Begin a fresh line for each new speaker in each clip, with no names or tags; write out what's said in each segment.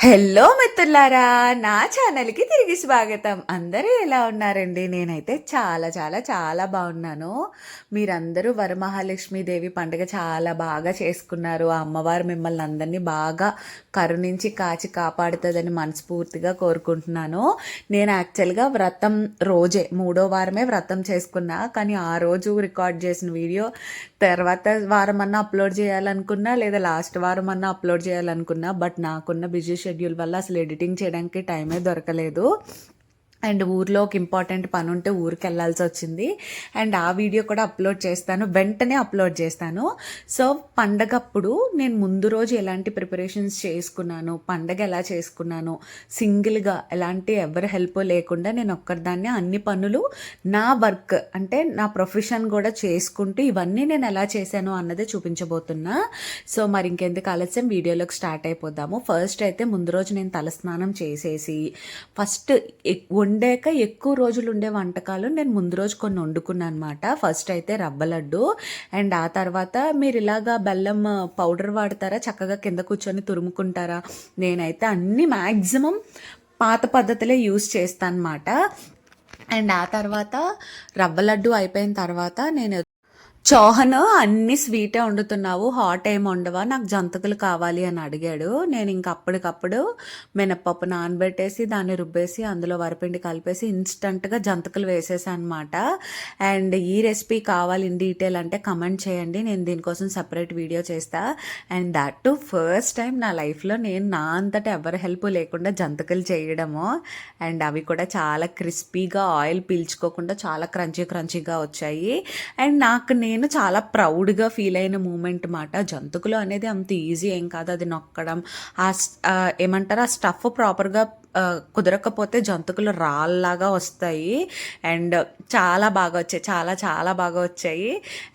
Hello మిత్రులారా, నా ఛానల్కి తిరిగి స్వాగతం. అందరూ ఎలా ఉన్నారండి? నేనైతే చాలా చాలా చాలా బాగున్నాను. మీరందరూ వరమహాలక్ష్మీదేవి పండుగ చాలా బాగా చేసుకున్నారు. ఆ అమ్మవారు మిమ్మల్ని అందరినీ బాగా కరుణించి కాచి కాపాడుతుందని మనస్ఫూర్తిగా కోరుకుంటున్నాను. నేను యాక్చువల్గా వ్రతం రోజే 3వ వారమే వ్రతం చేసుకున్నా. కానీ ఆ రోజు రికార్డ్ చేసిన వీడియో తర్వాత వారం అన్నా అప్లోడ్ చేయాలనుకున్నా, లేదా లాస్ట్ వారం అన్నా అప్లోడ్ చేయాలనుకున్నా. బట్ నాకున్న బిజీ షెడ్యూల్ వల్ల అసలు ఎడిటింగ్ చేయడానికి టైమే దొరకలేదు. అండ్ ఊర్లో ఒక ఇంపార్టెంట్ పని ఉంటే ఊరికి వెళ్ళాల్సి వచ్చింది. అండ్ ఆ వీడియో కూడా అప్లోడ్ చేస్తాను, వెంటనే అప్లోడ్ చేస్తాను. సో పండగప్పుడు నేను ముందు రోజు ఎలాంటి ప్రిపరేషన్స్ చేసుకున్నాను, పండగ ఎలా చేసుకున్నాను, సింగిల్గా ఎలాంటి ఎవరి హెల్ప్ లేకుండా నేను ఒక్కరిదాన్ని అన్ని పనులు నా వర్క్ అంటే నా ప్రొఫెషన్ కూడా చేసుకుంటూ ఇవన్నీ నేను ఎలా చేశాను అన్నదే చూపించబోతున్నా. సో మరి ఇంకెందుకు ఆలస్యం, వీడియోలోకి స్టార్ట్ అయిపోదాము. ఫస్ట్ అయితే ముందు రోజు నేను తలస్నానం చేసేసి ఫస్ట్ వండాక ఎక్కువ రోజులు ఉండే వంటకాలు నేను ముందు రోజు కొన్ని వండుకున్నాను అనమాట. ఫస్ట్ అయితే రవ్వ లడ్డు, అండ్ ఆ తర్వాత మీరు ఇలాగా బెల్లం పౌడర్ వాడతారా, చక్కగా కింద కూర్చొని తురుముకుంటారా? నేనైతే అన్ని మ్యాక్సిమం పాత పద్ధతులే యూస్ చేస్తాను అనమాట. అండ్ ఆ తర్వాత రవ్వ లడ్డు అయిపోయిన తర్వాత నేను చౌహన్ అన్ని స్వీటే వండుతున్నావు, హాట్ ఏమి వండవా, నాకు జంతికలు కావాలి అని అడిగాడు. నేను ఇంక అప్పటికప్పుడు మినప్పప్పు నానబెట్టేసి దాన్ని రుబ్బేసి అందులో వరపిండి కలిపేసి ఇన్స్టంట్గా జంతికలు వేసేసాను అనమాట. అండ్ ఈ రెసిపీ కావాలి ఇన్ డీటెయిల్ అంటే కమెంట్ చేయండి, నేను దీనికోసం సపరేట్ వీడియో చేస్తా. And that to first time నా లైఫ్లో నేను నా అంతటా ఎవరి హెల్ప్ లేకుండా జంతికలు చేయడము. అండ్ అవి కూడా చాలా క్రిస్పీగా, ఆయిల్ పీల్చుకోకుండా చాలా క్రంచీగా వచ్చాయి. అండ్ నాకు నేను చాలా ప్రౌడ్గా ఫీల్ అయిన మూమెంట్ మాట. జంతికలు అనేది అంత ఈజీ ఏం కాదు, అది నొక్కడం, ఏమంటారు ఆ స్టఫ్ ప్రాపర్గా కుదరకపోతే జంతికలు రాళ్ళలాగా వస్తాయి. అండ్ చాలా బాగా వచ్చాయి, చాలా చాలా బాగా వచ్చాయి.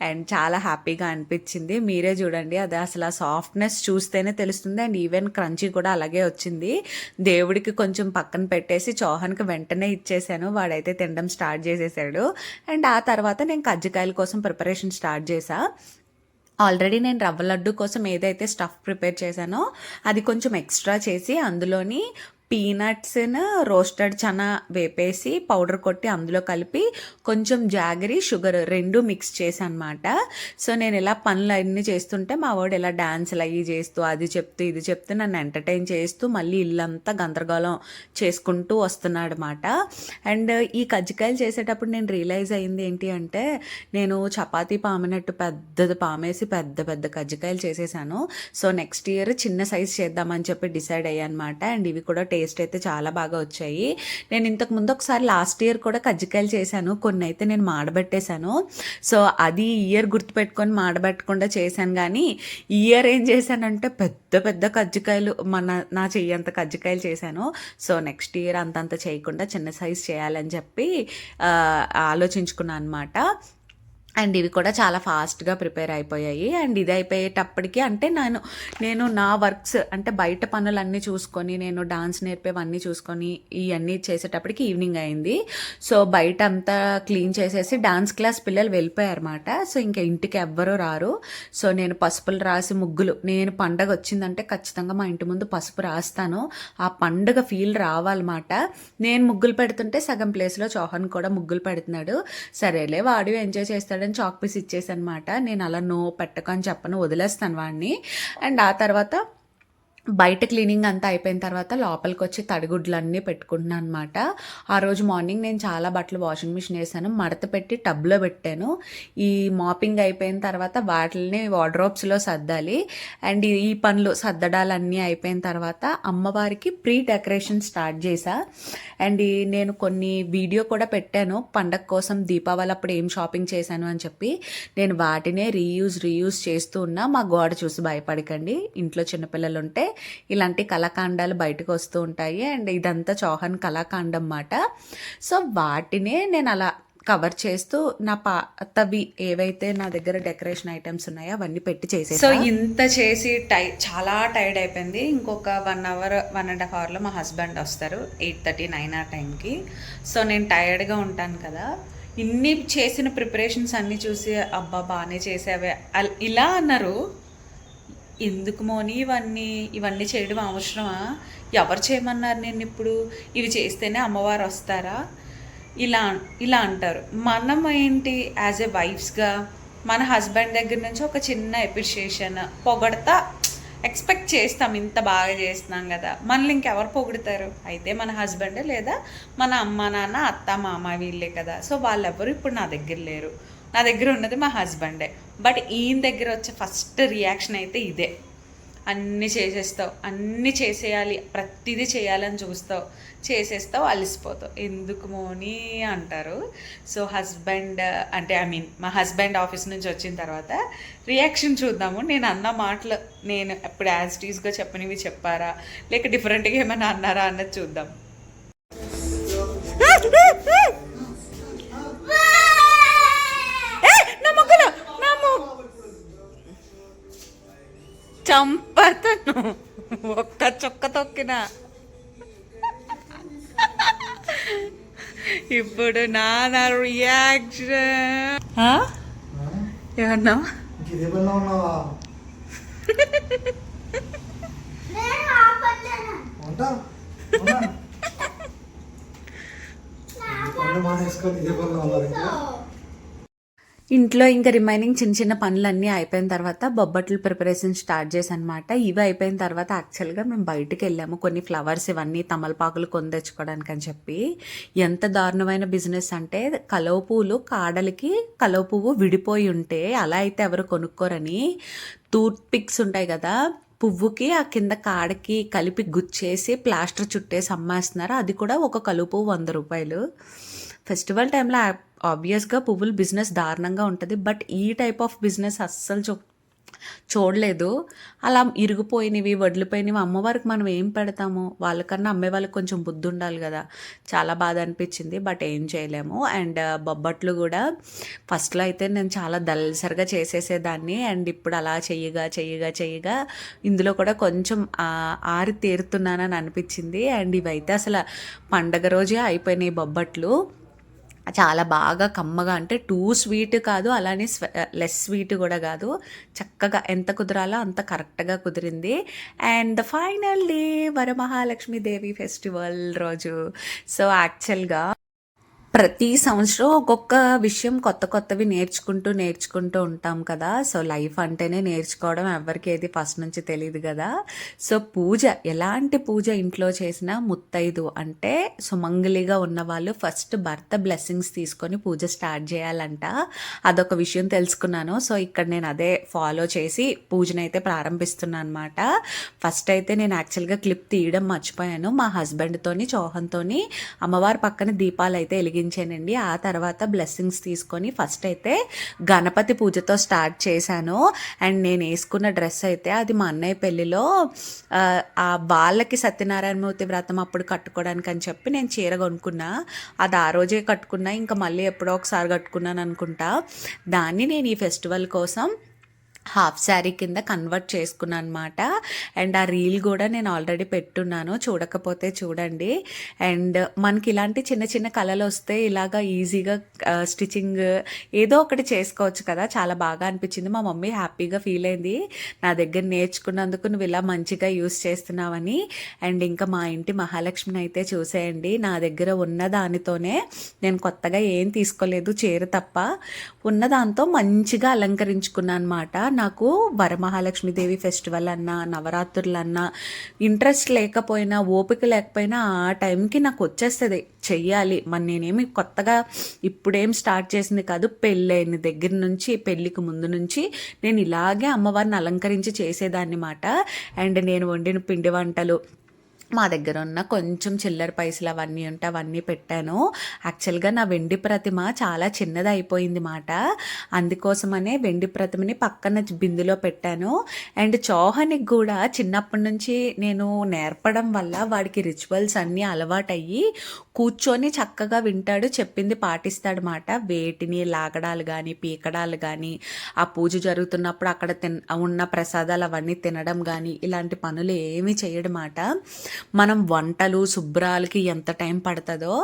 అండ్ చాలా హ్యాపీగా అనిపించింది. మీరే చూడండి, అది అసలు ఆ సాఫ్ట్నెస్ చూస్తేనే తెలుస్తుంది. అండ్ ఈవెన్ క్రంచీ కూడా అలాగే వచ్చింది. దేవుడికి కొంచెం పక్కన పెట్టేసి చౌహాన్కి వెంటనే ఇచ్చేసాను, వాడైతే తినడం స్టార్ట్ చేసేసాడు. అండ్ ఆ తర్వాత నేను కజ్జికాయల కోసం ప్రిపరేషన్ స్టార్ట్ చేశా. ఆల్రెడీ నేను రవ్వ లడ్డు కోసం ఏదైతే స్టఫ్ ప్రిపేర్ చేశానో అది కొంచెం ఎక్స్ట్రా చేసి అందులోని పీనట్స్ను రోస్టెడ్ చనా వేపేసి పౌడర్ కొట్టి అందులో కలిపి కొంచెం జాగరీ, షుగర్ రెండు మిక్స్ చేసి అనమాట. సో నేను ఇలా పనులు అన్నీ చేస్తుంటే మా వాడు ఇలా డ్యాన్సులు అవి చేస్తూ అది చెప్తూ ఇది చెప్తూ నన్ను ఎంటర్టైన్ చేస్తూ మళ్ళీ ఇల్లంతా గందరగోళం చేసుకుంటూ వస్తున్నాడు అనమాట. అండ్ ఈ కజ్జికాయలు చేసేటప్పుడు నేను రియలైజ్ అయింది ఏంటి అంటే, నేను చపాతీ పామినట్టు పెద్దది పామేసి పెద్ద పెద్ద కజ్జికాయలు చేసేసాను. సో నెక్స్ట్ ఇయర్ చిన్న సైజ్ చేద్దామని చెప్పి డిసైడ్ అయ్యాను అనమాట. అండ్ ఇవి కూడా టేస్ట్ అయితే చాలా బాగా వచ్చాయి. నేను ఇంతకు ముందు ఒకసారి లాస్ట్ ఇయర్ కూడా కజ్జికాయలు చేశాను, కొన్ని అయితే నేను మాడబెట్టేశాను. సో అది ఇయర్ గుర్తుపెట్టుకొని మాడబెట్టకుండా చేశాను. కానీ ఇయర్ ఏం చేశానంటే పెద్ద పెద్ద కజ్జికాయలు నా చెయ్యంత కజ్జికాయలు చేశాను. సో నెక్స్ట్ ఇయర్ అంతంత చేయకుండా చిన్న సైజ్ చేయాలని చెప్పి ఆలోచించుకున్నాను అనమాట. అండ్ ఇవి కూడా చాలా ఫాస్ట్గా ప్రిపేర్ అయిపోయాయి. అండ్ ఇది అయిపోయేటప్పటికి అంటే నేను నా వర్క్స్ అంటే బయట పనులన్నీ చూసుకొని, నేను డాన్స్ నేర్పేవన్నీ చూసుకొని ఇవన్నీ చేసేటప్పటికి ఈవినింగ్ అయింది. సో బయట అంతా క్లీన్ చేసేసి డాన్స్ క్లాస్ పిల్లలు వెళ్ళిపోయారన్నమాట. సో ఇంకా ఇంటికి ఎవ్వరూ రారు. సో నేను పసుపులు రాసి ముగ్గులు, నేను పండగ వచ్చిందంటే ఖచ్చితంగా మా ఇంటి ముందు పసుపు రాస్తాను, ఆ పండగ ఫీల్ రావాలన్నమాట. నేను ముగ్గులు పెడుతుంటే సగం ప్లేస్లో చౌహాన్ కూడా ముగ్గులు పెడుతున్నాడు. సరేలే వాడు ఎంజాయ్ చేస్తాడు చాక్ పీస్ ఇచ్చేసనమాట. నేను అలా నో పెట్టకని చెప్పను, వదిలేస్తాను వాడిని. అండ్ ఆ తర్వాత బయట క్లీనింగ్ అంతా అయిపోయిన తర్వాత లోపలికి వచ్చి తడిగుడ్లన్నీ పెట్టుకుంటున్నాను అనమాట. ఆ రోజు మార్నింగ్ నేను చాలా బట్టలు వాషింగ్ మిషన్ వేసాను, మడత పెట్టి టబ్లో పెట్టాను. ఈ మాపింగ్ అయిపోయిన తర్వాత వాటిని వార్డ్రోబ్స్లో సర్దాలి. అండ్ ఈ పనులు సర్దడాలన్నీ అయిపోయిన తర్వాత అమ్మవారికి ప్రీ డెకరేషన్ స్టార్ట్ చేశా. అండ్ నేను కొన్ని వీడియో కూడా పెట్టాను పండగ కోసం, దీపావళి అప్పుడు ఏం షాపింగ్ చేశాను అని చెప్పి. నేను వాటినే రీయూజ్ చేస్తూ ఉన్నా. మా గోడ చూసి భయపడకండి, ఇంట్లో చిన్నపిల్లలు ఉంటే ఇలాంటి కళాఖండాలు బయటకు వస్తూ ఉంటాయి. అండ్ ఇదంతా చౌహాన్ కళాఖండం అన్నమాట. సో వాటినే నేను అలా కవర్ చేస్తూ నా పాతవి ఏవైతే నా దగ్గర డెకరేషన్ ఐటమ్స్ ఉన్నాయో అవన్నీ పెట్టి చేసేసి, సో ఇంత చేసి చాలా టైర్డ్ అయిపోయింది. ఇంకొక 1 అవర్ 1.5 అవర్లో మా హస్బెండ్ వస్తారు, 8:30 9 ఆ టైంకి. సో నేను టైర్డ్గా ఉంటాను కదా, ఇన్ని చేసిన ప్రిపరేషన్స్ అన్నీ చూసి అబ్బా బాగానే చేసావే ఇలా అన్నారు. ఎందుకు మోని ఇవన్నీ చేయడం అవసరమా? ఎవరు చేయమన్నారు నిన్నిప్పుడు? ఇవి చేస్తేనే అమ్మవారు వస్తారా? ఇలా ఇలా అంటారు. మనం ఏంటి యాజ్ ఎ వైఫ్స్‌గా మన హస్బెండ్ దగ్గర నుంచి ఒక చిన్న అప్రిషియేషన్, పొగడ్త ఎక్స్‌పెక్ట్ చేస్తాం. ఇంత బాగా చేస్తున్నాం గదా! మనల్ని ఇంకెవరు పొగుడుతారు? అయితే మన హస్బెండే లేదా మన అమ్మ, నాన్న, అత్త, మామ వీళ్ళే కదా! సో, వాళ్ళెవ్వరు ఇప్పుడు నా దగ్గర లేరు. నా దగ్గర ఉన్నది మా హస్బెండే. బట్ ఈయన దగ్గర వచ్చే ఫస్ట్ రియాక్షన్ అయితే ఇదే. అన్నీ చేసేస్తావు, అన్నీ చేసేయాలి, ప్రతిదీ చేయాలని చూస్తావు, చేసేస్తావు, అలసిపోతావు, ఎందుకు మోని అంటారు. సో హస్బెండ్ అంటే మా హస్బెండ్ ఆఫీస్ నుంచి వచ్చిన తర్వాత రియాక్షన్ చూద్దాము. నేను అన్న మాటలు నేను ఎప్పుడు యాజ్ ఇట్ ఈస్గా చెప్పనివి చెప్పారా, లేక డిఫరెంట్గా ఏమైనా అన్నారా అన్నది చూద్దాం. చంపతను ఒక్క చొక్క తొక్కిన. ఇప్పుడు నా రియాక్షన్ ఏమన్నా ఇంట్లో ఇంకా రిమైనింగ్ చిన్న చిన్న పనులన్నీ అయిపోయిన తర్వాత బొబ్బట్లు ప్రిపరేషన్ స్టార్ట్ చేశాను అనమాట. ఇవి అయిపోయిన తర్వాత యాక్చువల్గా మేము బయటికి వెళ్ళాము కొన్ని ఫ్లవర్స్ ఇవన్నీ తమలపాకులు కొని తెచ్చుకోవడానికి అని చెప్పి. ఎంత దారుణమైన బిజినెస్ అంటే కలువ పువ్వులు కాడలకి కలువ పువ్వు విడిపోయి ఉంటే అలా అయితే ఎవరు కొనుక్కోరని టూత్ పిక్స్ ఉంటాయి కదా, పువ్వుకి ఆ కింద కాడకి కలిపి గుచ్చేసి ప్లాస్టర్ చుట్టేసి అమ్మేస్తున్నారు. అది కూడా ఒక కలువ పువ్వు 100 రూపాయలు. ఫెస్టివల్ టైంలో ఆబ్వియస్గా పువ్వుల బిజినెస్ దారుణంగా ఉంటుంది. బట్ ఈ టైప్ ఆఫ్ బిజినెస్ అస్సలు చూడలేదు. అలా ఇరిగిపోయినవి వడ్లిపోయినవి అమ్మవారికి మనం ఏం పెడతాము, వాళ్ళకన్నా అమ్మే వాళ్ళకి కొంచెం బుద్ధి ఉండాలి కదా. చాలా బాధ అనిపించింది, బట్ ఏం చేయలేము. అండ్ బొబ్బట్లు కూడా ఫస్ట్లో అయితే నేను చాలా దల్సరిగా చేసేసేదాన్ని. అండ్ ఇప్పుడు అలా చెయ్యగా ఇందులో కూడా కొంచెం ఆరి తీరుతున్నానని అనిపించింది. అండ్ ఇవైతే అసలు పండగ రోజే అయిపోయినాయి బొబ్బట్లు. చాలా బాగా కమ్మగా, అంటే టూ స్వీట్ కాదు అలానే లెస్ స్వీట్ కూడా కాదు, చక్కగా ఎంత కుదరాలో అంత కరెక్ట్గా కుదిరింది. అండ్ ఫైనల్ డే వరమహాలక్ష్మీదేవి ఫెస్టివల్ రోజు. సో యాక్చువల్గా ప్రతి సంవత్సరం ఒక్కొక్క విషయం కొత్తవి నేర్చుకుంటూ ఉంటాం కదా. సో లైఫ్ అంటేనే నేర్చుకోవడం, ఎవరికి ఏది ఫస్ట్ నుంచి తెలియదు కదా. సో పూజ, ఎలాంటి పూజ ఇంట్లో చేసినా ముత్తైదు అంటే సుమంగలిగా ఉన్నవాళ్ళు ఫస్ట్ భర్త బ్లెస్సింగ్స్ తీసుకొని పూజ స్టార్ట్ చేయాలంట. అదొక విషయం తెలుసుకున్నాను. సో ఇక్కడ నేను అదే ఫాలో చేసి పూజనైతే ప్రారంభిస్తున్నాను అనమాట. ఫస్ట్ అయితే నేను యాక్చువల్గా క్లిప్ తీయడం మర్చిపోయాను. మా హస్బెండ్తోని చౌహన్తోని అమ్మవారి పక్కన దీపాలు అయితే వెలిగించానండి. ఆ తర్వాత బ్లెస్సింగ్స్ తీసుకొని ఫస్ట్ అయితే గణపతి పూజతో స్టార్ట్ చేశాను. అండ్ నేను వేసుకున్న డ్రెస్ అయితే అది మా అన్నయ్య పెళ్ళిలో వాళ్ళకి సత్యనారాయణమూర్తి వ్రతం అప్పుడు కట్టుకోవడానికి అని చెప్పి నేను చీర కొనుక్కున్నా. అది ఆ రోజే కట్టుకున్నా, ఇంకా మళ్ళీ ఎప్పుడో ఒకసారి కట్టుకున్నాను అనుకుంటా. దాన్ని నేను ఈ ఫెస్టివల్ కోసం హాఫ్ శారీ కింద కన్వర్ట్ చేసుకున్నాను అనమాట. అండ్ ఆ రీల్ కూడా నేను ఆల్రెడీ పెట్టున్నాను, చూడకపోతే చూడండి. అండ్ మనకి ఇలాంటి చిన్న చిన్న కళలు వస్తే ఇలాగా ఈజీగా స్టిచ్చింగ్ ఏదో ఒకటి చేసుకోవచ్చు కదా. చాలా బాగా అనిపించింది. మా మమ్మీ హ్యాపీగా ఫీల్ అయింది నా దగ్గర నేర్చుకున్నందుకు, నువ్వు ఇలా మంచిగా యూస్ చేస్తున్నావని. అండ్ ఇంకా మా ఇంటి మహాలక్ష్మిని అయితే చూసేయండి. నా దగ్గర ఉన్న దానితోనే, నేను కొత్తగా ఏం తీసుకోలేదు, చీర తప్ప, ఉన్న దాంతో మంచిగా అలంకరించుకున్నాను అనమాట. నాకు వరమహాలక్ష్మీదేవి ఫెస్టివల్ అన్నా నవరాత్రులు అన్నా ఇంట్రెస్ట్ లేకపోయినా ఓపిక లేకపోయినా ఆ టైంకి నాకు వచ్చేస్తుంది చెయ్యాలి. మరి నేనేమి కొత్తగా ఇప్పుడేం స్టార్ట్ చేసింది కాదు, పెళ్ళైన దగ్గర నుంచి, పెళ్ళికి ముందు నుంచి నేను ఇలాగే అమ్మవారిని అలంకరించి చేసేదాన్ని మాట. అండ్ నేను వండిన పిండి వంటలు, మా దగ్గర ఉన్న కొంచెం చిల్లర పైసలు అవన్నీ ఉంటే అవన్నీ పెట్టాను. యాక్చువల్గా నా వెండి ప్రతిమ చాలా చిన్నది అయిపోయింది మాట. అందుకోసమనే వెండి ప్రతిమని పక్కన బిందులో పెట్టాను. అండ్ చౌహానికి కూడా చిన్నప్పటి నుంచి నేను నేర్పడం వల్ల వాడికి రిచువల్స్ అన్నీ అలవాటయ్యి కూర్చొని చక్కగా వింటాడు, చెప్పింది పాటిస్తాడు మాట. వేటిని లాగడాలు కానీ పీకడాలు కానీ, ఆ పూజ జరుగుతున్నప్పుడు అక్కడ ఉన్న ప్రసాదాలు అవన్నీ తినడం కానీ ఇలాంటి పనులు ఏమీ చేయడం మాట. మనం వంటలు శుభ్రాలకి ఎంత టైం పడుతుందో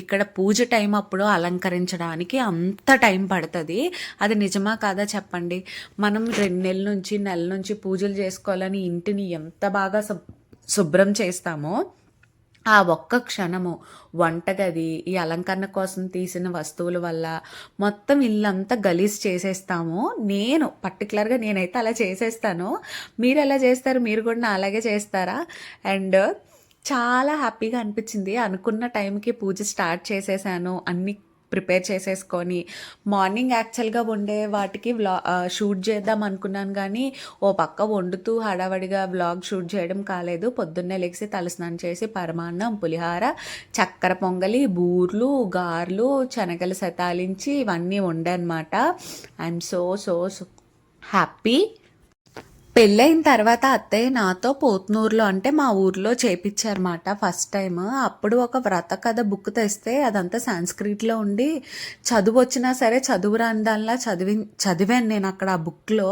ఇక్కడ పూజ టైం అప్పుడు అలంకరించడానికి అంత టైం పడుతుంది. అది నిజమా కాదా చెప్పండి? మనం 2 నెలల నుంచి నెల నుంచి పూజలు చేసుకోవాలని ఇంటిని ఎంత బాగా శుభ్రం చేస్తామో ఆ ఒక్క క్షణము వంటగది ఈ అలంకరణ కోసం తీసిన వస్తువుల వల్ల మొత్తం ఇల్లంతా గలీజ్ చేసేస్తాము. నేను పర్టికులర్గా నేనైతే అలా చేసేస్తాను. మీరు ఎలా చేస్తారు? మీరు కూడా అలాగే చేస్తారా? అండ్ చాలా హ్యాపీగా అనిపించింది. అనుకున్న టైంకి పూజ స్టార్ట్ చేసేసాను. అన్ని ప్రిపేర్ చేసేసుకొని మార్నింగ్ యాక్చువల్గా వండే వాటికి షూట్ చేద్దాం అనుకున్నాను, కానీ ఓ పక్క వండుతూ హడావడిగా వ్లాగ్ షూట్ చేయడం కాలేదు. పొద్దున్నే లెగిసి తలస్నానం చేసి పరమాన్నం, పులిహార, చక్కెర పొంగలి, బూర్లు, గార్లు, శనగలు సతాలించి ఇవన్నీ వండానమాట. I'm so so so happy. పెళ్ళైన తర్వాత అత్తయ్య నాతో పోత్నూరులో అంటే మా ఊర్లో చేపించారన్నమాట ఫస్ట్ టైం. అప్పుడు ఒక వ్రత కథ బుక్ తెస్తే అదంతా సాంస్క్రిట్లో ఉండి చదువు వచ్చినా సరే చదువు రాని దానిలా చదివాను నేను అక్కడ ఆ బుక్లో.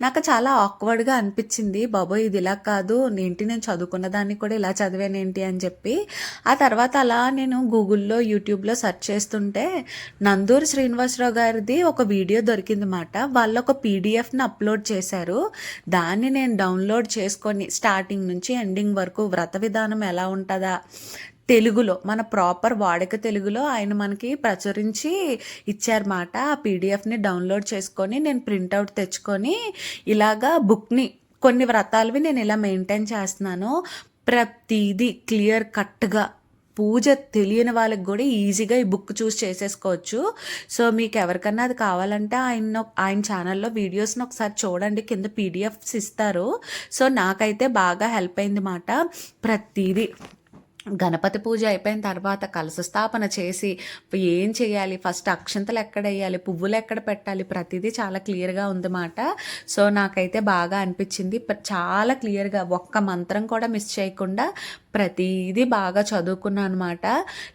నాకు చాలా ఆక్వర్డ్గా అనిపించింది. బాబోయ్ ఇది ఇలా కాదు, నేను చదువుకున్న దాన్ని కూడా ఇలా చదివానేంటి అని చెప్పి. ఆ తర్వాత అలా నేను గూగుల్లో యూట్యూబ్లో సెర్చ్ చేస్తుంటే నందూరి శ్రీనివాసరావు గారిది ఒక వీడియో దొరికింది మాట. వాళ్ళు ఒక పీడిఎఫ్ని అప్లోడ్ చేశారు. దాన్ని నేను డౌన్లోడ్ చేసుకొని స్టార్టింగ్ నుంచి ఎండింగ్ వరకు వ్రత విధానం ఎలా ఉంటుందా తెలుగులో, మన ప్రాపర్ వాడుక తెలుగులో ఆయన మనకి ప్రచురించి ఇచ్చారన్నమాట. ఆ పీడిఎఫ్ని డౌన్లోడ్ చేసుకొని నేను ప్రింట్అవుట్ తెచ్చుకొని ఇలాగా బుక్ని కొన్ని వ్రతాలవి నేను ఇలా మెయింటైన్ చేస్తున్నాను. ప్రతిదీ క్లియర్ కట్గా పూజ తెలియని వాళ్ళకి కూడా ఈజీగా ఈ బుక్ చూస్ చేసేసుకోవచ్చు. సో మీకు ఎవరికన్నా అది కావాలంటే ఆయన ఛానల్లో వీడియోస్ని ఒకసారి చూడండి, కింద పీడిఎఫ్స్ ఇస్తారు. సో నాకైతే బాగా హెల్ప్ అయింది మాట. ప్రతిదీ గణపతి పూజ అయిపోయిన తర్వాత కలశ స్థాపన చేసి ఏం చేయాలి, ఫస్ట్ అక్షంతలు ఎక్కడ వేయాలి, పువ్వులు ఎక్కడ పెట్టాలి, ప్రతిదీ చాలా క్లియర్గా ఉందన్నమాట. సో నాకైతే బాగా అనిపించింది. చాలా క్లియర్గా ఒక్క మంత్రం కూడా మిస్ చేయకుండా ప్రతిదీ బాగా చదువుకున్నాను అనమాట.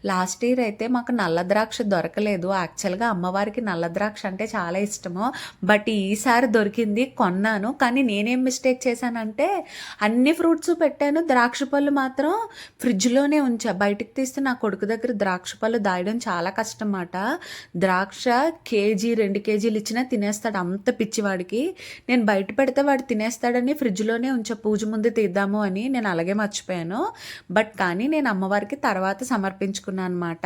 లాస్ట్ ఇయర్ అయితే మాకు నల్ల ద్రాక్ష దొరకలేదు. యాక్చువల్గా అమ్మవారికి నల్ల ద్రాక్ష అంటే చాలా ఇష్టము. బట్ ఈసారి దొరికింది, కొన్నాను. కానీ నేనేం మిస్టేక్ చేశానంటే అన్ని ఫ్రూట్స్ పెట్టాను, ద్రాక్ష పళ్ళు మాత్రం ఫ్రిడ్జ్లోనే ఉంచా. బయటికి తీస్తే నా కొడుకు దగ్గర ద్రాక్ష పళ్ళు దాయడం చాలా కష్టం అన్నమాట. ద్రాక్ష కేజీ 2 కేజీలు ఇచ్చినా తినేస్తాడు, అంత పిచ్చివాడికి. నేను బయట పెడితే వాడు తినేస్తాడని ఫ్రిడ్జ్లోనే ఉంచా, పూజ ముందు తీద్దాము అని. నేను అలాగే మర్చిపోయాను. బట్ కానీ నేను అమ్మవారికి తర్వాత సమర్పించుకున్నాను అనమాట.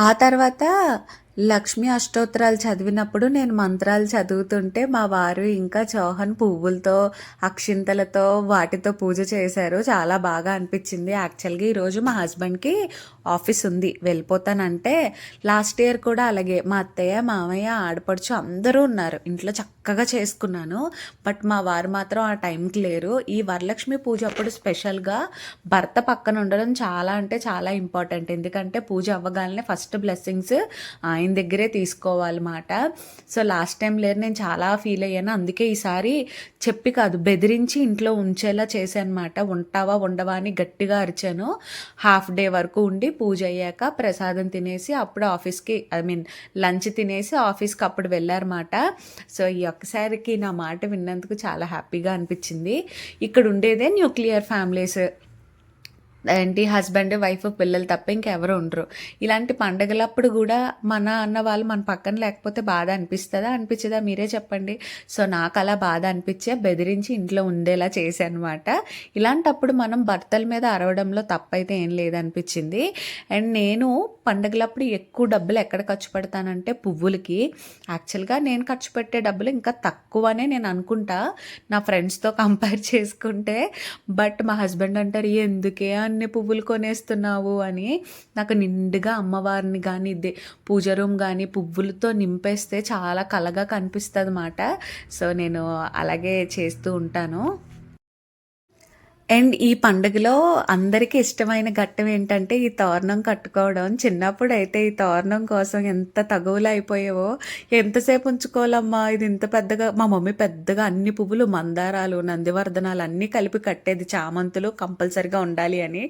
ఆ తర్వాత లక్ష్మీ అష్టోత్తరాలు చదివినప్పుడు నేను మంత్రాలు చదువుతుంటే మా వారు ఇంకా చౌహాన్ పువ్వులతో అక్షింతలతో వాటితో పూజ చేశారు. చాలా బాగా అనిపించింది. యాక్చువల్గా ఈరోజు మా హస్బెండ్కి ఆఫీస్ ఉంది, వెళ్ళిపోతానంటే లాస్ట్ ఇయర్ కూడా అలాగే మా అత్తయ్య, మామయ్య, ఆడపడుచు అందరూ ఉన్నారు ఇంట్లో, చక్కగా చేసుకున్నాను. బట్ మా వారు మాత్రం ఆ టైంకి లేరు. ఈ వరలక్ష్మి పూజ అప్పుడు స్పెషల్గా భర్త పక్కన ఉండడం చాలా అంటే చాలా ఇంపార్టెంట్. ఎందుకంటే పూజ అవ్వగానే ఫస్ట్ బ్లెస్సింగ్స్ ఆయన దగ్గరే తీసుకోవాలన్నమాట. సో లాస్ట్ టైం లేరు, నేను చాలా ఫీల్ అయ్యాను. అందుకే ఈసారి చెప్పి కాదు, బెదిరించి ఇంట్లో ఉంచేలా చేశాను అనమాట. ఉంటావా ఉండవా అని గట్టిగా అరిచాను. హాఫ్ డే వరకు ఉండి పూజ అయ్యాక ప్రసాదం తినేసి అప్పుడు ఆఫీస్కి లంచ్ తినేసి ఆఫీస్కి అప్పుడు వెళ్ళారన్నమాట. సో ఈ ఒక్కసారికి నా మాట విన్నందుకు చాలా హ్యాపీగా అనిపించింది. ఇక్కడ ఉండేదే న్యూక్లియర్ ఫ్యామిలీస్, ఏంటి హస్బెండ్, వైఫ్, పిల్లలు తప్ప ఇంకెవరు ఉండరు. ఇలాంటి పండగలప్పుడు కూడా మన అన్న వాళ్ళు మన పక్కన లేకపోతే బాధ అనిపిస్తుందా అనిపించదా మీరే చెప్పండి. సో నాకు అలా బాధ అనిపించే బెదిరించి ఇంట్లో ఉండేలా చేశాను అనమాట. ఇలాంటప్పుడు మనం భర్తల మీద అరవడంలో తప్పైతే ఏం లేదనిపించింది. అండ్ నేను పండగలప్పుడు ఎక్కువ డబ్బులు ఎక్కడ ఖర్చు పెడతానంటే పువ్వులకి. యాక్చువల్గా నేను ఖర్చు పెట్టే డబ్బులు ఇంకా తక్కువనే నేను అనుకుంటా నా ఫ్రెండ్స్తో కంపేర్ చేసుకుంటే. బట్ మా హస్బెండ్ అంటారు ఎందుకే అన్ని పువ్వులు కొనేస్తున్నావు అని. నాకు నిండుగా అమ్మవారిని కానీ పూజ రూమ్ కానీ పువ్వులతో నింపేస్తే చాలా కలగా కనిపిస్తుంది అన్నమాట. సో నేను అలాగే చేస్తూ ఉంటాను. అండ్ ఈ పండుగలో అందరికీ ఇష్టమైన ఘట్టం ఏంటంటే ఈ తోరణం కట్టుకోవడం. చిన్నప్పుడు అయితే ఈ తోరణం కోసం ఎంత తగువులు అయిపోయావో, ఎంతసేపు ఉంచుకోవాలమ్మా ఇది ఇంత పెద్దగా. మా మమ్మీ పెద్దగా అన్ని పువ్వులు, మందారాలు, నందివర్ధనాలు అన్నీ కలిపి కట్టేది, చామంతులు కంపల్సరిగా ఉండాలి అని.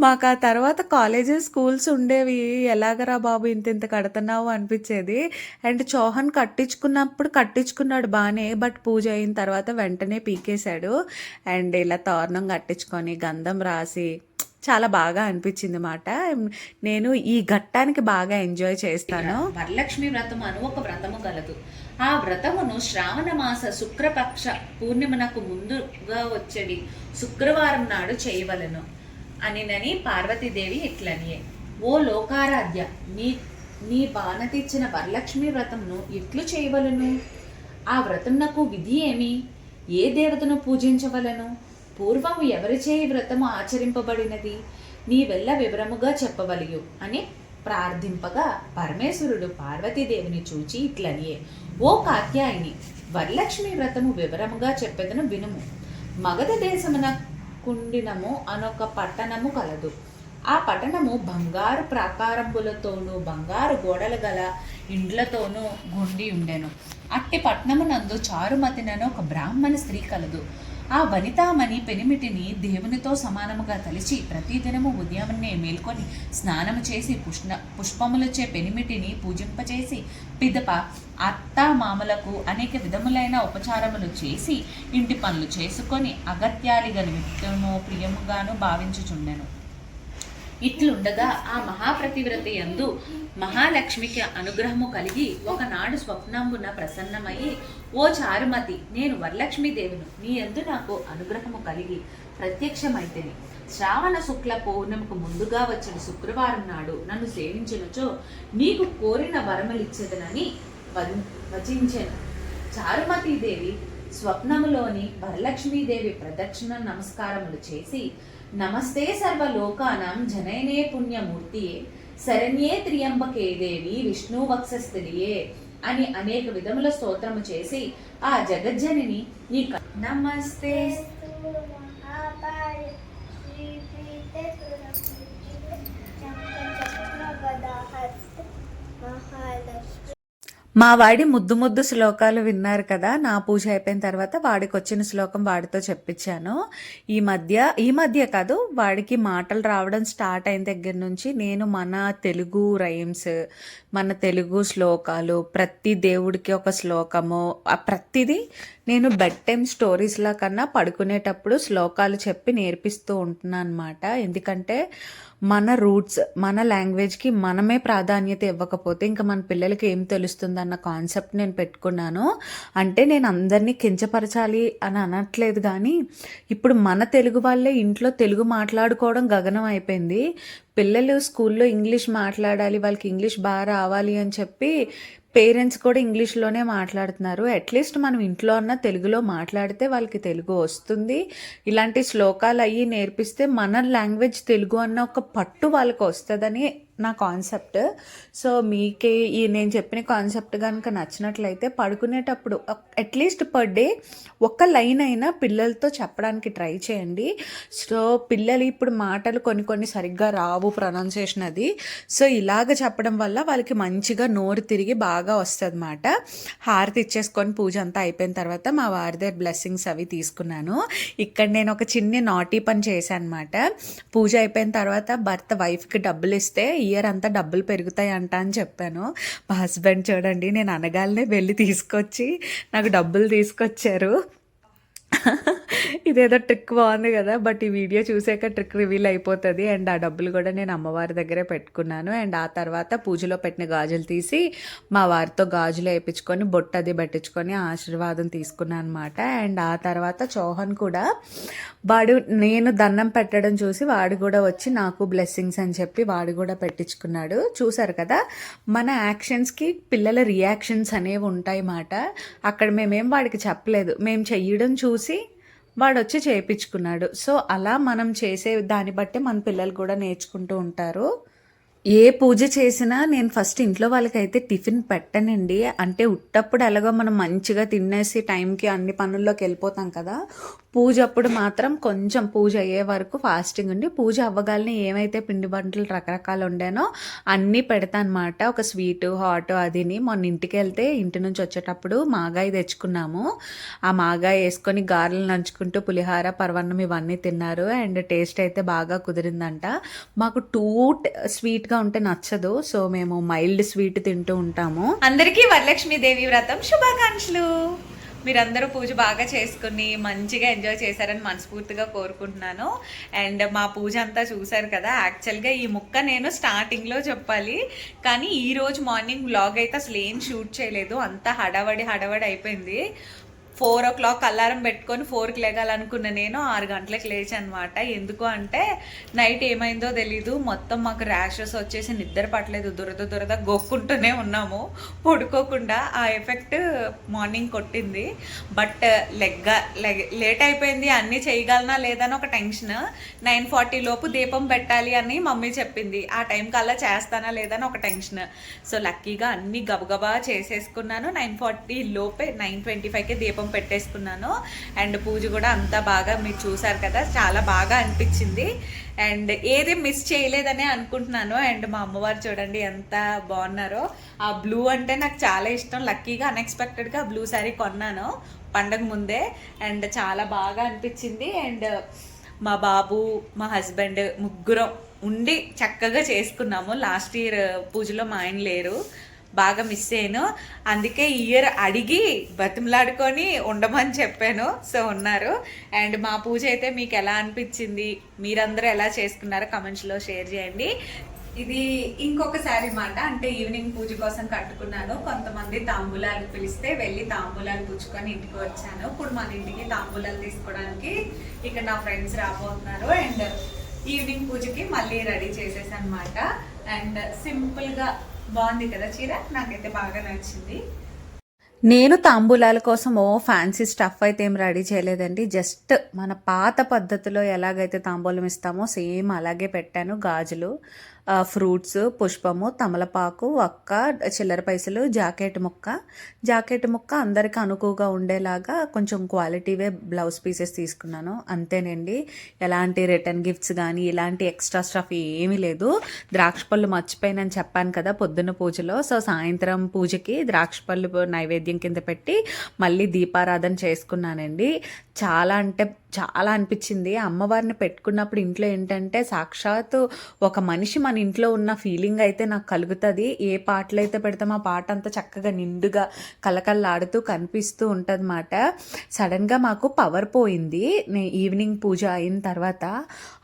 మాకు ఆ తర్వాత కాలేజెస్, స్కూల్స్ ఉండేవి, ఎలాగరా బాబు ఇంత ఇంత కడుతున్నావు అనిపించేది. అండ్ చౌహాన్ కట్టించుకున్నాడు బాగానే, బట్ పూజ అయిన తర్వాత వెంటనే పీకేశాడు. అండ్ ఇలా తోరణం కట్టించుకొని గంధం రాసి చాలా బాగా అనిపించింది మాట. నేను ఈ ఘట్టానికి బాగా ఎంజాయ్ చేస్తాను.
వరలక్ష్మి వ్రతం అను ఒక వ్రతము గలదు. ఆ వ్రతమును శ్రావణ మాస శుక్రపక్ష పూర్ణిమనకు ముందుగా వచ్చేది శుక్రవారం నాడు చేయవలను అనినని పార్వతీదేవి ఇట్లనియే. ఓ లోకారాధ్య, నీ నీ బాణతిచ్చిన వరలక్ష్మి వ్రతమును ఎట్లు చేయవలను? ఆ వ్రతమునకు విధి ఏమి? ఏ దేవతను పూజించవలను? పూర్వము ఎవరిచే ఈ వ్రతము ఆచరింపబడినది? నీవెల్ల వివరముగా చెప్పవలియు అని ప్రార్థింపగా పరమేశ్వరుడు పార్వతీదేవిని చూచి ఇట్లనియే. ఓ కాత్యాయిని, వరలక్ష్మి వ్రతము వివరముగా చెప్పెదను వినుము. మగధ దేశమున కుండినము అనొక పట్టణము కలదు. ఆ పట్టణము బంగారు ప్రాకారంబులతోనూ బంగారు గోడలు గల ఇండ్లతోనూ గుండి ఉండెను. అట్టి పట్టణమునందు చారుమతినను ఒక బ్రాహ్మణ స్త్రీ కలదు. ఆ వనితామణి పెనిమిటిని దేవునితో సమానముగా తలిచి ప్రతిదినము ఉదయమునే మేల్కొని స్నానము చేసి పుష్పములచే పెనిమిటిని పూజింపచేసి పిదప అత్తా మామలకు అనేక విధములైన ఉపచారములు చేసి ఇంటి పనులు చేసుకొని అగత్యాలిగని వ్యక్తును ప్రియముగాను భావించుచుండెను. ఇట్లుండగా ఆ మహాప్రతివ్రత యందు మహాలక్ష్మికి అనుగ్రహము కలిగి ఒకనాడు స్వప్నంబున ప్రసన్నమయ్యి, ఓ చారుమతి, నేను వరలక్ష్మీదేవిను, నీ యందు నాకు అనుగ్రహము కలిగి ప్రత్యక్షమైతిని. శ్రావణ శుక్ల పౌర్ణమికి ముందుగా వచ్చిన శుక్రవారం నాడు నన్ను సేవించినచో నీకు కోరిన వరములిచ్చేదనని వచించెను. చారుమతీదేవి స్వప్నములోని వరలక్ష్మీదేవి ప్రదక్షిణ నమస్కారములు చేసి, నమస్తే సర్వలోకానాం జనయనే పుణ్యమూర్తియే శరణ్యే త్రియంబకే దేవి విష్ణు వక్షస్థిలియే అని అనేక విధముల స్తోత్రము చేసి ఆ జగజ్జనిని ఈ నమస్తే
మా వాడి ముద్దు ముద్దు శ్లోకాలు విన్నారు కదా. నా పూజ అయిపోయిన తర్వాత వాడికి వచ్చిన శ్లోకం వాడితో చెప్పించాను. ఈ మధ్య కాదు, వాడికి మాటలు రావడం స్టార్ట్ అయిన దగ్గర నుంచి నేను మన తెలుగు రైమ్స్, మన తెలుగు శ్లోకాలు, ప్రతి దేవుడికి ఒక శ్లోకము, ప్రతిదీ నేను బెడ్ టైం స్టోరీస్లా కన్నా పడుకునేటప్పుడు శ్లోకాలు చెప్పి నేర్పిస్తూ ఉంటున్నాను అనమాట. ఎందుకంటే మన రూట్స్, మన లాంగ్వేజ్కి మనమే ప్రాధాన్యత ఇవ్వకపోతే ఇంకా మన పిల్లలకి ఏం తెలుస్తుందన్న కాన్సెప్ట్ నేను పెట్టుకున్నాను. అంటే నేను అందరినీ కించపరచాలి అని అనట్లేదు, కానీ ఇప్పుడు మన తెలుగు వాళ్ళే ఇంట్లో తెలుగు మాట్లాడుకోవడం గగనం అయిపోయింది. పిల్లలు స్కూల్లో ఇంగ్లీష్ మాట్లాడాలి, వాళ్ళకి ఇంగ్లీష్ బాగా రావాలి అని చెప్పి పేరెంట్స్ కూడా ఇంగ్లీష్లోనే మాట్లాడుతున్నారు. అట్లీస్ట్ మనం ఇంట్లో అన్న తెలుగులో మాట్లాడితే వాళ్ళకి తెలుగు వస్తుంది. ఇలాంటి శ్లోకాలు అయ్యి నేర్పిస్తే మన లాంగ్వేజ్ తెలుగు అన్న ఒక పట్టు వాళ్ళకి వస్తుందని నా కాన్సెప్ట్. సో మీకే ఈ నేను చెప్పిన కాన్సెప్ట్ కనుక నచ్చినట్లయితే పడుకునేటప్పుడు అట్లీస్ట్ పర్ డే ఒక్క లైన్ అయినా పిల్లలతో చెప్పడానికి ట్రై చేయండి. సో పిల్లలు ఇప్పుడు మాటలు కొన్ని సరిగ్గా రావు, ప్రొనౌన్సియేషన్ అది. సో ఇలాగ చెప్పడం వల్ల వాళ్ళకి మంచిగా నోరు తిరిగి బాగా వస్తుంది అన్నమాట. హారతి ఇచ్చేసుకొని పూజ అంతా అయిపోయిన తర్వాత మా వారి దగ్గర బ్లెస్సింగ్స్ అవి తీసుకున్నాను. ఇక్కడ నేను ఒక చిన్న నాటీ పని చేశాను అనమాట. పూజ అయిపోయిన తర్వాత భర్త వైఫ్కి డబ్బులు ఇస్తే ఇయర్ అంతా డబ్బులు పెరుగుతాయి అంట అని చెప్పాను. మా హస్బెండ్ చూడండి, నేను అనగానే వెళ్ళి తీసుకొచ్చి నాకు డబ్బులు తీసుకొచ్చారు. ఇదేదో ట్రిక్ బాగుంది కదా, బట్ ఈ వీడియో చూసాక ట్రిక్ రివీల్ అయిపోతుంది. అండ్ ఆ డబ్బులు కూడా నేను అమ్మవారి దగ్గరే పెట్టుకున్నాను. అండ్ ఆ తర్వాత పూజలో పెట్టిన గాజులు తీసి మా వారితో గాజులు వేయించుకొని బొట్టు అది పెట్టించుకొని ఆశీర్వాదం తీసుకున్నాను అనమాట. అండ్ ఆ తర్వాత చౌహాన్ కూడా వాడు నేను దండం పెట్టడం చూసి వాడు కూడా వచ్చి నాకు బ్లెస్సింగ్స్ అని చెప్పి వాడు కూడా పెట్టించుకున్నాడు. చూసారు కదా, మన యాక్షన్స్కి పిల్లల రియాక్షన్స్ అనేవి ఉంటాయి మాట. అక్కడ మేమేం వాడికి చెప్పలేదు, మేము చెయ్యడం చూసి వాడు వచ్చి చేయించుకున్నాడు. సో అలా మనం చేసే దాన్ని బట్టి మన పిల్లలు కూడా నేర్చుకుంటూ ఉంటారు. ఏ పూజ చేసినా నేను ఫస్ట్ ఇంట్లో వాళ్ళకైతే టిఫిన్ పెట్టనండి. అంటే ఉట్టప్పుడు ఎలాగో మనం మంచిగా తినేసి టైంకి అన్ని పనుల్లోకి వెళ్ళిపోతాం కదా. పూజ అప్పుడు మాత్రం కొంచెం పూజ అయ్యే వరకు ఫాస్టింగ్ ఉండి పూజ అవ్వగానే ఏమైతే పిండి వంటలు రకరకాలు ఉండేనో అన్నీ పెడతాను అనమాట. ఒక స్వీటు హాట్ అదిని. మొన్న ఇంటికి వెళ్తే ఇంటి నుంచి వచ్చేటప్పుడు మాగాయ తెచ్చుకున్నాము. ఆ మాగాయ వేసుకొని గారెలు నంచుకుంటూ పులిహార పరవన్నం ఇవన్నీ తిన్నారు. అండ్ టేస్ట్ అయితే బాగా కుదిరిందంట. మాకు స్వీట్గా ఉంటే నచ్చదు, సో మేము మైల్డ్ స్వీట్ తింటూ ఉంటాము.
అందరికీ వరలక్ష్మీదేవి వ్రతం శుభాకాంక్షలు.
మీరందరూ పూజ బాగా చేసుకుని మంచిగా ఎంజాయ్ చేశారని మనస్ఫూర్తిగా కోరుకుంటున్నాను. అండ్ మా పూజ అంతా చూశారు కదా. యాక్చువల్గా ఈ ముక్క నేను స్టార్టింగ్లో చెప్పాలి, కానీ ఈరోజు మార్నింగ్ వ్లాగ్ అయితే అసలు ఏం షూట్ చేయలేదు. అంతా హడావడి అయిపోయింది. 4 o'clock అలారం పెట్టుకొని 4కి లేగాలనుకున్న నేను 6 గంటలకు లేచాను అనమాట. ఎందుకు అంటే నైట్ ఏమైందో తెలీదు, మొత్తం మాకు ర్యాషెస్ వచ్చేసి నిద్ర పట్టలేదు, దురద గొక్కుంటూనే ఉన్నాము పడుకోకుండా. ఆ ఎఫెక్ట్ మార్నింగ్ కొట్టింది. బట్ లేట్ అయిపోయింది, అన్నీ చేయగలనా లేదని ఒక టెన్షన్. 9:40 లోపు దీపం పెట్టాలి అని మమ్మీ చెప్పింది. ఆ టైం కల్లా చేస్తానా లేదని ఒక టెన్షన్. సో లక్కీగా అన్నీ గబగబా చేసేసుకున్నాను. 9:40 లోపే 9:25కి దీపం పెట్టేసుకున్నాను. అండ్ పూజ కూడా అంతా బాగా మీరు చూసారు కదా, చాలా బాగా అనిపించింది. అండ్ ఏది మిస్ చేయలేదనే అనుకుంటున్నాను. అండ్ మా అమ్మవారు చూడండి ఎంత బాగున్నారో. ఆ బ్లూ అంటే నాకు చాలా ఇష్టం. లక్కీగా అన్ఎక్స్పెక్టెడ్గా బ్లూ శారీ కొన్నాను పండగ ముందే. అండ్ చాలా బాగా అనిపించింది. అండ్ మా బాబు, మా హస్బెండ్ ముగ్గురం ఉండి చక్కగా చేసుకున్నాము. లాస్ట్ ఇయర్ పూజలో మా ఆయన లేరు, బాగా మిస్ అయ్యాను. అందుకే ఈ ఇయర్ అడిగి బతిమలాడుకొని ఉండమని చెప్పాను. సో ఉన్నారు. అండ్ మా పూజ అయితే మీకు ఎలా అనిపించింది, మీరందరూ ఎలా చేసుకున్నారో కమెంట్స్లో షేర్ చేయండి. ఇది ఇంకొక శారీ మాట, అంటే ఈవినింగ్ పూజ కోసం కట్టుకున్నాను. కొంతమంది తాంబూలాలు పిలిస్తే వెళ్ళి తాంబూలాలు పుచ్చుకొని ఇంటికి వచ్చాను. ఇప్పుడు మన ఇంటికి తాంబూలాలు తీసుకోవడానికి ఇక్కడ నా ఫ్రెండ్స్ రాబోతున్నారు. అండ్ ఈవినింగ్ పూజకి మళ్ళీ రెడీ చేసేసాను అనమాట. అండ్ సింపుల్గా బాగుంది కదా చీర, నాకైతే బాగా నచ్చింది. నేను తాంబూలాల కోసం ఫ్యాన్సీ స్టఫ్ అయితే ఏం రెడీ చేయలేదండి. జస్ట్ మన పాత పద్ధతిలో ఎలాగైతే తాంబూలం ఇస్తామో సేమ్ అలాగే పెట్టాను. గాజులు, ఫ్రూట్స్, పుష్పము, తమలపాకు, ఒక్క చిల్లర పైసలు, జాకెట్ ముక్క అందరికి అనుకువగా ఉండేలాగా కొంచెం క్వాలిటీవే బ్లౌజ్ పీసెస్ తీసుకున్నాను. అంతేనండి. ఎలాంటి రిటర్న్ గిఫ్ట్స్ కానీ ఇలాంటి ఎక్స్ట్రా స్టఫ్ ఏమీ లేదు. ద్రాక్ష పళ్ళు మర్చిపోయినని చెప్పాను కదా పొద్దున్న పూజలో. సో సాయంత్రం పూజకి ద్రాక్ష పళ్ళు నైవేద్యం కింద పెట్టి మళ్ళీ దీపారాధన చేసుకున్నానండి. చాలా అంటే చాలా అనిపించింది. అమ్మవారిని పెట్టుకున్నప్పుడు ఇంట్లో ఏంటంటే సాక్షాత్తు ఒక మనిషి మన ఇంట్లో ఉన్న ఫీలింగ్ అయితే నాకు కలుగుతుంది. ఏ పాటలు అయితే పెడతామో ఆ పాట అంతా చక్కగా నిండుగా కలకల్లాడుతూ కనిపిస్తూ ఉంటుంది అన్నమాట. సడన్గా మాకు పవర్ పోయింది. ఈవినింగ్ పూజ అయిన తర్వాత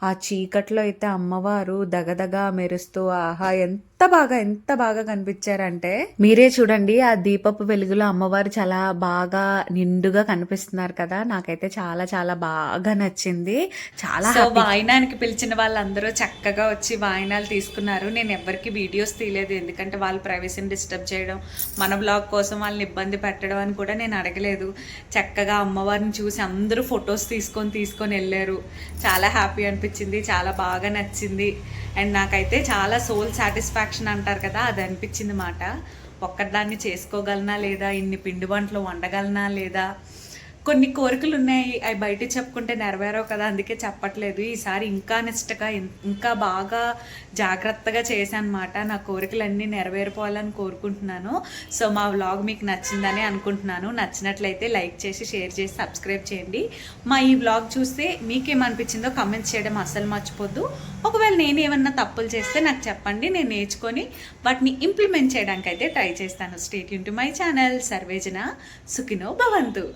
ఆ చీకట్లో అయితే అమ్మవారు దగదగా మెరుస్తూ ఆహా ఎంత బాగా కనిపించారంటే మీరే చూడండి. ఆ దీపపు వెలుగులో అమ్మవారు చాలా బాగా నిండుగా కనిపిస్తున్నారు కదా. నాకైతే చాలా చాలా బాగా నచ్చింది. చాలా వాయినానికి పిలిచిన వాళ్ళందరూ చక్కగా వచ్చి వాయినాలు తీసుకున్నారు. నేను ఎవరికి వీడియోస్ తీయలేదు, ఎందుకంటే వాళ్ళ ప్రైవసీని డిస్టర్బ్ చేయడం, మన బ్లాగ్ కోసం వాళ్ళని ఇబ్బంది పెట్టడం అని కూడా నేను అడగలేదు. చక్కగా అమ్మవారిని చూసి అందరూ ఫొటోస్ తీసుకొని వెళ్ళారు. చాలా హ్యాపీ అనిపించింది, చాలా బాగా నచ్చింది. అండ్ నాకైతే చాలా సోల్ సాటిస్ఫాక్షన్ అంటారు కదా, అది అనిపించింది మాట. ఒక్కదాన్ని చేసుకోగలనా లేదా, ఇన్ని పిండి వంటలు వండగలనా లేదా, కొన్ని కోరికలు ఉన్నాయి, అవి బయట చెప్పుకుంటే నెరవేరవు కదా, అందుకే చెప్పట్లేదు. ఈసారి ఇంకా నిష్టగా ఇంకా బాగా జాగ్రత్తగా చేశాను అనమాట. నా కోరికలన్నీ నెరవేరిపోవాలని కోరుకుంటున్నాను. సో మా వ్లాగ్ మీకు నచ్చిందని అనుకుంటున్నాను. నచ్చినట్లయితే లైక్ చేసి, షేర్ చేసి, సబ్స్క్రైబ్ చేయండి. మా ఈ వ్లాగ్ చూస్తే మీకేమనిపించిందో కమెంట్స్ చేయడం అస్సలు మర్చిపోద్దు. ఒకవేళ నేను ఏమన్నా తప్పులు చేస్తే నాకు చెప్పండి, నేను నేర్చుకొని వాటిని ఇంప్లిమెంట్ చేయడానికి అయితే ట్రై చేస్తాను. Stay tune to my channel. సర్వేజన సుఖినో భవంతు.